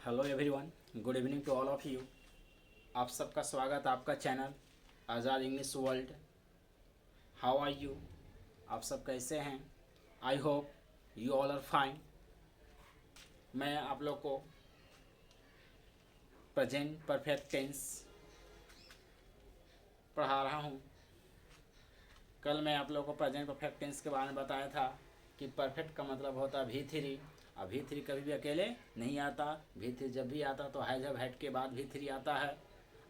Hello everyone, good evening to all of you. आप सबका स्वागत आपका channel Azad English World. How are you? आप सब कैसे हैं? I hope you all are fine. मैं आप लोग को प्रेजेंट परफेक्ट टेंस पढ़ा रहा हूँ। कल मैं आप लोग को प्रेजेंट परफेक्ट टेंस के बारे में बताया था कि परफेक्ट का मतलब होता है V3। अब V3 कभी भी अकेले नहीं आता। V3 जब भी आता तो है जब हेड के बाद V3 आता है,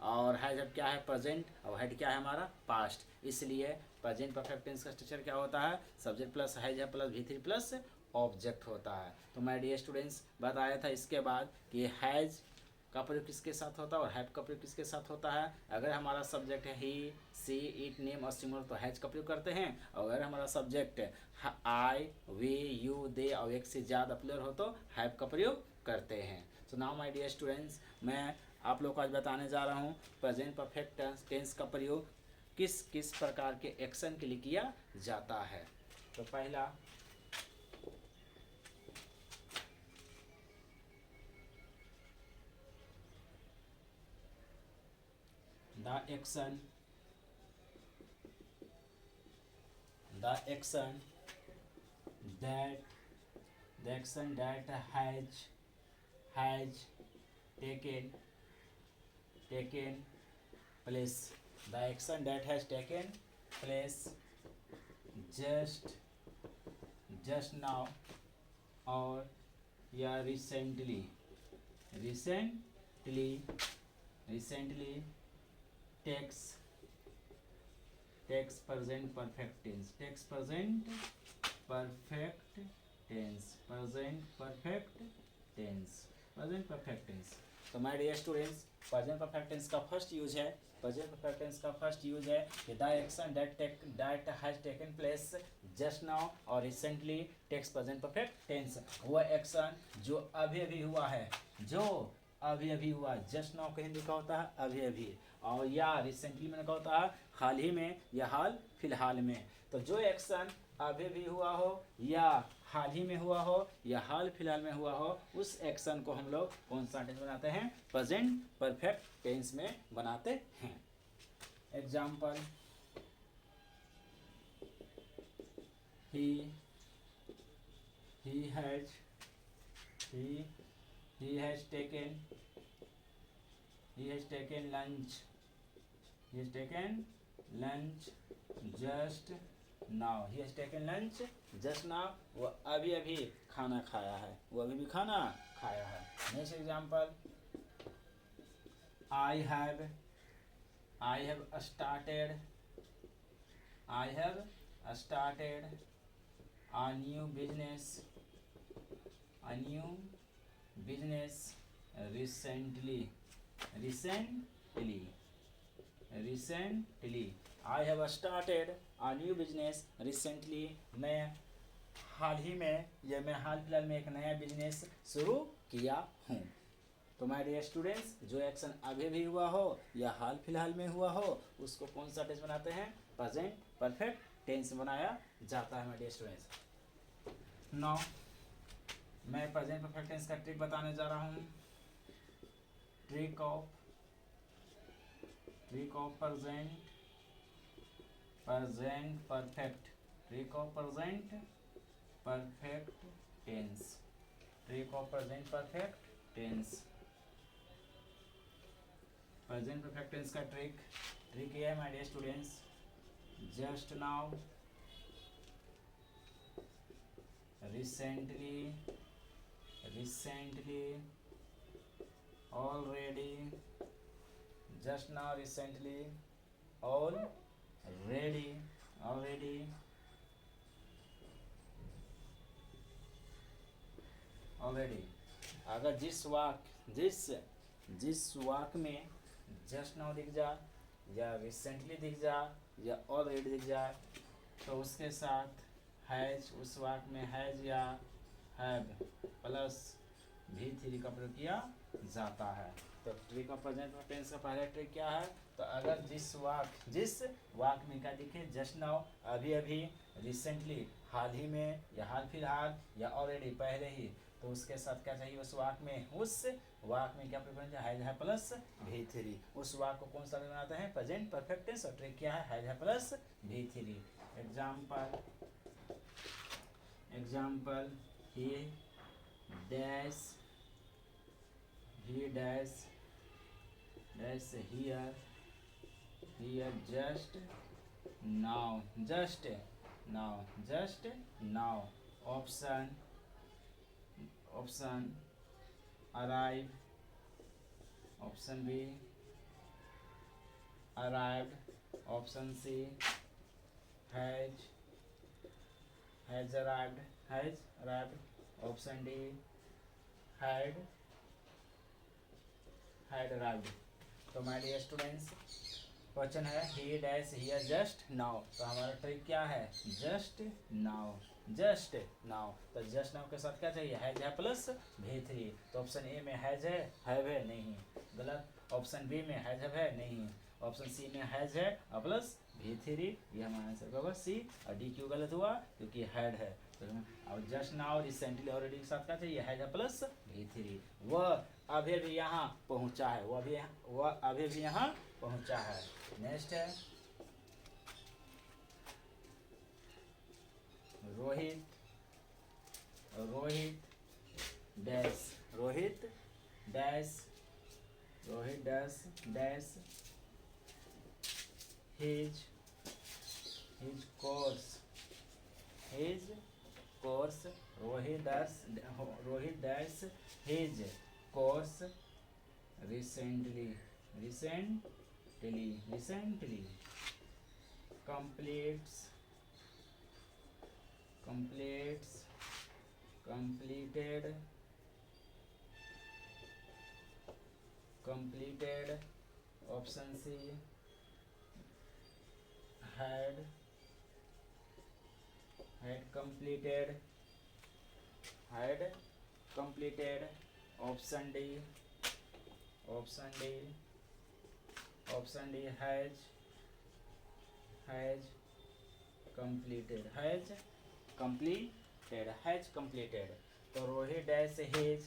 और है जब क्या है प्रेजेंट, और हेड क्या है हमारा पास्ट। इसलिए प्रेजेंट परफेक्ट टेंस का स्ट्रक्चर क्या होता है, सब्जेक्ट प्लस है जब प्लस V3 प्लस ऑब्जेक्ट होता है। तो मैं डियर स्टूडेंट्स बताया था इसके बाद कि हैज़ का प्रयोग किसके साथ होता है और हैव का प्रयोग किसके साथ होता है। अगर हमारा सब्जेक्ट है ही, सी, इट, नेम और सिंगुलर तो हैज का प्रयोग करते हैं, और अगर हमारा सब्जेक्ट आई, वी, यू, दे और एक से ज़्यादा प्लूरल हो तो हैव का प्रयोग करते हैं। So now my dear students, मैं आप लोग को आज बताने जा रहा हूँ प्रेजेंट परफेक्ट टेंस का प्रयोग किस किस प्रकार के एक्शन के लिए किया जाता है। तो पहला the action that the action that has taken place, the action that has taken place just now or yeah recently takes present perfect tense, present perfect tense। तो my dear students, present perfect tense का first use है कि the action that has taken place just now और recently takes present perfect tense. वो एक्शन जो अभी अभी हुआ है, जस्ट नाउ का हिंदी का होता है अभी अभी, और या रिसेंटली मैंने कहा होता है हाल ही में या हाल फिलहाल में। तो जो एक्शन अभी भी हुआ हो या हाल ही में हुआ हो या हाल फिलहाल में हुआ हो, उस एक्शन को हम लोग कौन सा टेंस बनाते हैं, प्रेजेंट परफेक्ट टेंस में बनाते हैं। Example, he has taken lunch just now। he has taken lunch just now, वो अभी अभी खाना खाया है, next example, I have started a new business recently। I have started a new business recently, मैं हाल ही में या मैं हाल फिलहाल में एक नया बिजनेस शुरू किया हूँ। तो माय डियर स्टूडेंट्स, जो एक्शन अभी भी हुआ हो या हाल फिलहाल में हुआ हो, उसको कौन सा टेंस बनाते हैं, प्रेजेंट परफेक्ट टेंस बनाया जाता है। माय डियर स्टूडेंट्स, नाउ मैं प्रेजेंट परफेक्ट टेंस का ट्रिक बताने जा रहा हूँ। Trick of present perfect tense. Present perfect tense का ट्रिक ये है my dear students, just now, recently, already, just now, recently, already. अगर जिस वाक्य में जस्ट नाउ दिख जाए या रिसेंटली दिख जाए या ऑलरेडी दिख जाए, तो उसके साथ हैज, उस वाक्य में हैज या हैव प्लस V3 का प्रयोग किया जाता है। तो ट्रिक ऑफ प्रेजेंट टेंस का पहला ट्रिक क्या है, तो अगर जिस वाक्य में क्या दिखे, जस्ट नाउ अभी अभी, रिसेंटली हाल ही में या हाल फिलहाल, या ऑलरेडी पहले ही, तो उसके साथ क्या चाहिए उस वाक में, उस वाक में क्या प्रेजेंट हैज है प्लस V3। उस वाक को कौन सा बनाते हैं, प्रेजेंट परफेक्ट टेंस, और ट्रिक क्या है, हैज है plus V3। Example he dash here just now option arrive, option B arrived, option C has arrived, option D had arrived। तो माय डियर स्टूडेंट्स, क्वेश्चन है ही डैश हियर जस्ट नाउ, तो हमारा trick क्या है, just now. तो just now के साथ क्या चाहिए, हैज है प्लस V3। तो ऑप्शन ए में हैज है नहीं, गलत। ऑप्शन बी में हैज है नहीं, ऑप्शन सी में हैज है और प्लस V3, ये हमारा आंसर होगा सी। और डी क्यों गलत हुआ, क्योंकि हैड है। तो अब जस्ट नाउ रिसेंटली ऑलरेडी के साथ क्या चाहिए, हैज है प्लस V3। वह अभी भी यहाँ पहुँचा है, वह अभी भी यहाँ पहुँचा है। नेक्स्ट है Rohit dash his course Rohit dash his course recently completed option C had completed option D has completed। तो Rohit dash his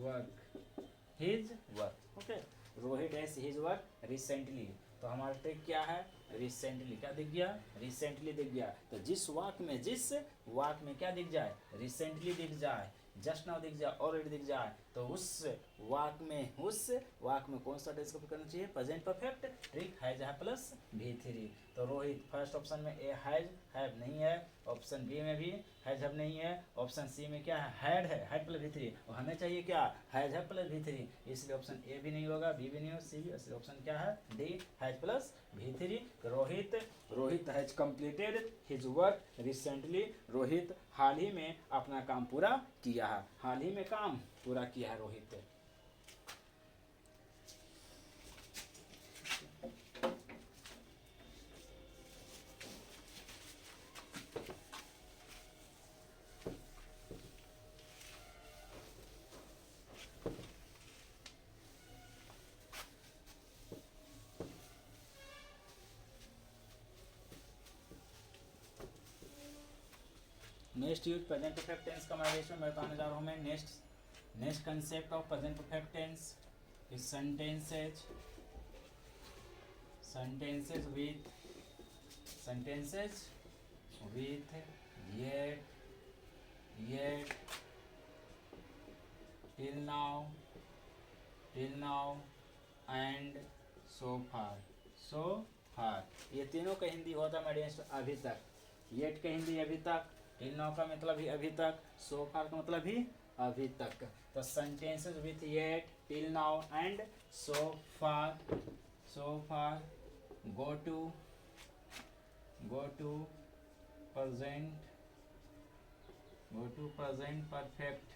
work okay. Rohit dash his work recently, तो हमारा ट्रिक क्या है, रिसेंटली क्या दिख गया, रिसेंटली दिख गया। तो जिस वाक में क्या दिख जाए, रिसेंटली दिख जाए, जस्ट नाउ दिख जाए, ऑलरेडी दिख जाए, तो उस वाक में कौन सा टेंस को करना चाहिए, प्रेजेंट परफेक्ट। ट्रिक हैज है प्लस V3। तो रोहित फर्स्ट ऑप्शन में ए हैव नहीं है, ऑप्शन बी में भी हैज हैव नहीं है, ऑप्शन सी में क्या है, हैड प्लस V3, और हमें चाहिए क्या, हैज है प्लस V3, इसलिए ऑप्शन ए भी नहीं होगा, बी भी नहीं होगा, सी भी, इसलिए ऑप्शन क्या है, D has plus V3। Rohit has completed his work recently, Rohit हाल ही में अपना काम पूरा किया है, हाल ही में काम पूरा किया है Rohit. Next use present perfect tense का मैं बताने जा रहा हूँ। मैं next concept of present perfect tense is sentences with yet till now and so far. ये तीनों का हिंदी होता है मेडियम अभी तक। येट का हिंदी अभी तक, टिल नाउ का मतलब भी अभी तक, सो फार का मतलब भी अभी तक। तो sentences with yet till now and so far go to present perfect,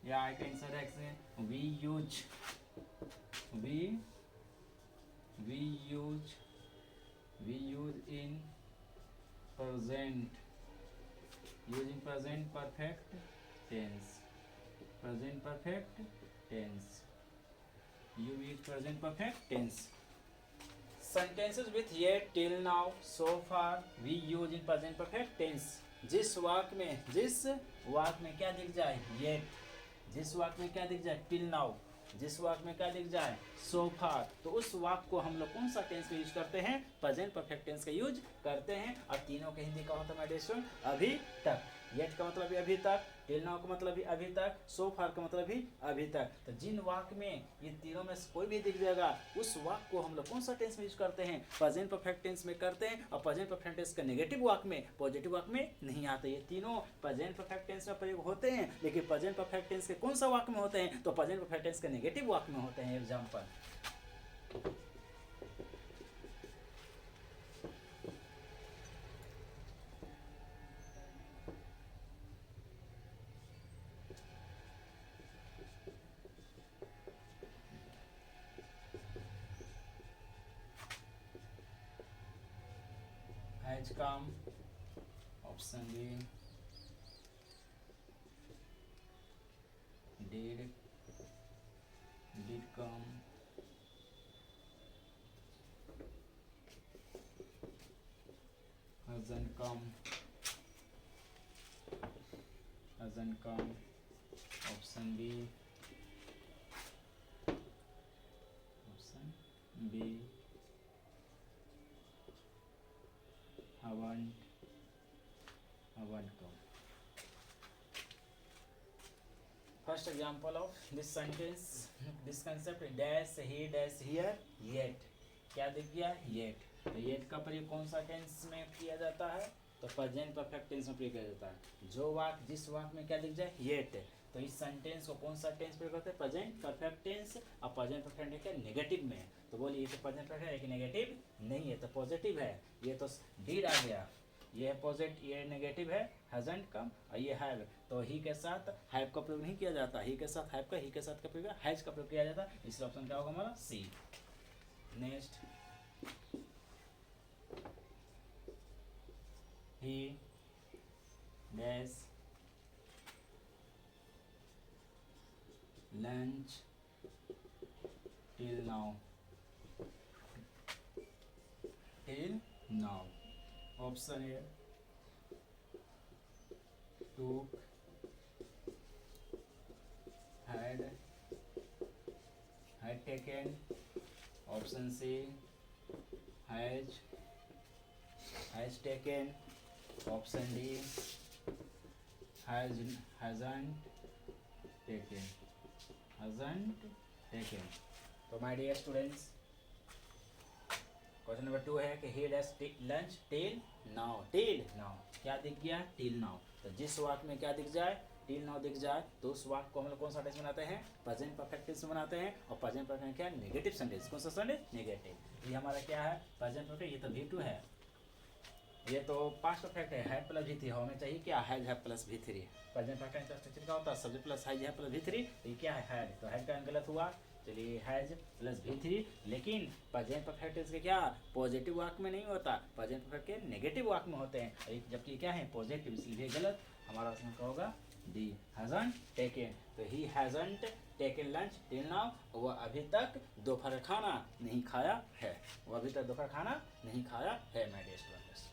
या I can say we use in present, using present perfect tense। You use present perfect tense. Sentences with yet, till now, so far we use in present perfect tense. जिस वाक्य में क्या दिख जाए yet, जिस वाक्य में क्या दिख जाए till now, जिस वाक्य में क्या दिख जाए so far, तो उस वाक्य को हम लोग कौन सा टेंस में यूज करते हैं? प्रेजेंट परफेक्ट टेंस का यूज करते हैं। और तीनों के हिंदी का होता है अभी तक। येट का मतलब भी अभी तक, टिल नाउ का मतलब भी अभी तक, सो फार का मतलब भी अभी तक। तो जिन वाक्य में ये तीनों में से कोई भी दिख जाएगा उस वाक्य को हम लोग कौन सा टेंस में यूज करते हैं? प्रेजेंट परफेक्ट टेंस में करते हैं। और प्रेजेंट परफेक्ट टेंस का नेगेटिव वाक्य में, पॉजिटिव वाक्य में नहीं आते। ये तीनों प्रेजेंट परफेक्ट टेंस में प्रयोग होते हैं, लेकिन प्रेजेंट परफेक्ट टेंस के कौन सा वाक्य में होते हैं? तो प्रेजेंट परफेक्ट टेंस के नेगेटिव वाक्य में होते हैं। Example, has come, option B, did come, hasn't come, option B, haven't come. First example of this sentence, this concept, dash he dash here yet, क्या दिख गया? yet। तो yet का प्रयोग कौन सा टेंस में किया जाता है? तो प्रेजेंट परफेक्ट टेंस में प्रयोग किया जाता है। जो वाक्य जिस वाक्य में क्या दिख जाए yet, तो इस सेंटेंस को कौन सा टेंस प्रयोग करते हैं? Present perfect tense. और प्रेजेंट परफेक्ट है क्या? नेगेटिव में है। तो बोलिए ये तो प्रेजेंट परफेक्ट है लेकिन नेगेटिव नहीं है, तो पॉजिटिव है। ये तो डीड आ गया, ये है पॉजिटिव, ये नेगेटिव है hasn't come, और ये हैव। तो ही के साथ हैव का प्रयोग नहीं किया जाता, ही के साथ हैव का, ही के साथ का प्रयोग हैज का प्रयोग किया जाता। इसलिए ऑप्शन क्या होगा हमारा? C. Next, he dash lunch till now, option है took, had taken, option C, has taken, option D, hasn't taken। तो my dear students, question number 2 है कि he dash lunch till now, क्या दिख गया? Till now. तो जिस वाक्य में क्या दिख जाए? टिल नाउ दिख जाए, तो उस वाक्य को हम लोग कौन सा टेंस बनाते हैं? प्रेजेंट परफेक्ट टेंस बनाते हैं। और प्रेजेंट परफेक्ट क्या है? Negative sentence. कौन सा सेंटेंस? नेगेटिव। ये हमारा क्या है? Present perfect. ये तो V2 है, ये तो पास्ट परफेक्ट है, हैड प्लस V3 होना चाहिए क्या? हैज है प्लस V3। प्रेजेंट परफेक्ट का स्ट्रक्चर क्या होता है? सब्जेक्ट प्लस हैज है प्लस V3। तो ये क्या है? हैड। तो हैड का गलत हुआ, चलिए हैज प्लस V3। लेकिन प्रेजेंट परफेक्ट इसके क्या पॉजिटिव वाक्य में नहीं होता, प्रेजेंट परफेक्ट के नेगेटिव वाक्य में होते हैं, जबकि क्या है? पॉजिटिव, इसलिए गलत। हमारा ऑप्शन क्या होगा? D, hasn't taken. तो he hasn't taken lunch till now, वह अभी तक दोपहर खाना नहीं खाया है, माय डियर स्टूडेंट्स।